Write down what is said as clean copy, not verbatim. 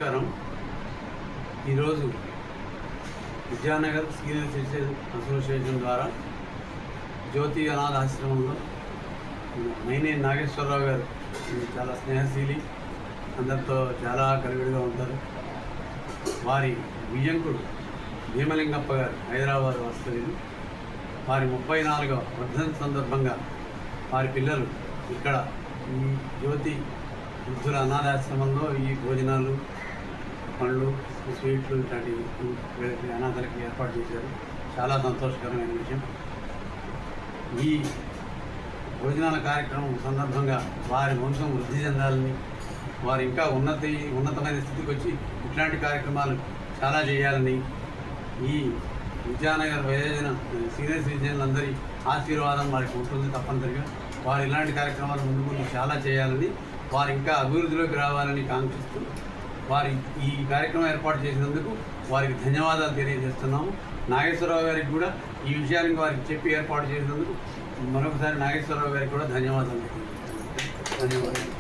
నమస్కారం. ఈరోజు Vidyanagar senior citizen association ద్వారా జ్యోతి అనాథ ఆశ్రమంలో మైనే నాగేశ్వరరావు గారు చాలా స్నేహశీలి, అందరితో చాలా కలివిడిగా ఉంటారు. వారి విజయంకుడు భీమలింగప్ప గారు హైదరాబాద్ వాస్తవ్యులు. వారి 34వ వర్ధంతి సందర్భంగా వారి పిల్లలు ఇక్కడ ఈ జ్యోతి వృద్ధుల అనాథాశ్రమంలో ఈ భోజనాలు, పండ్లు, స్వీట్లు ఇట్లాంటివి వీళ్ళకి అనాథలకి ఏర్పాటు చేశారు. చాలా సంతోషకరమైన విషయం. ఈ భోజనాల కార్యక్రమం సందర్భంగా వారి వంశం వృద్ధి చెందాలని, వారు ఇంకా ఉన్నతమైన స్థితికి వచ్చి ఇట్లాంటి కార్యక్రమాలు చాలా చేయాలని, ఈ విద్యానగర్ వయోజన సీనియర్ సిటిజన్లందరి ఆశీర్వాదం వారికి ఉంటుంది తప్పనిసరిగా. వారు ఇలాంటి కార్యక్రమాలు ముందు చాలా చేయాలని, వారు ఇంకా అభివృద్ధిలోకి రావాలని కాంక్షిస్తూ వారి ఈ కార్యక్రమం ఏర్పాటు చేసినందుకు వారికి ధన్యవాదాలు తెలియజేస్తున్నాము. నాగేశ్వరరావు గారికి కూడా ఈ విషయానికి వారికి చెప్పి ఏర్పాటు చేసినందుకు మరొకసారి నాగేశ్వరరావు గారికి కూడా ధన్యవాదాలు. ధన్యవాదాలు.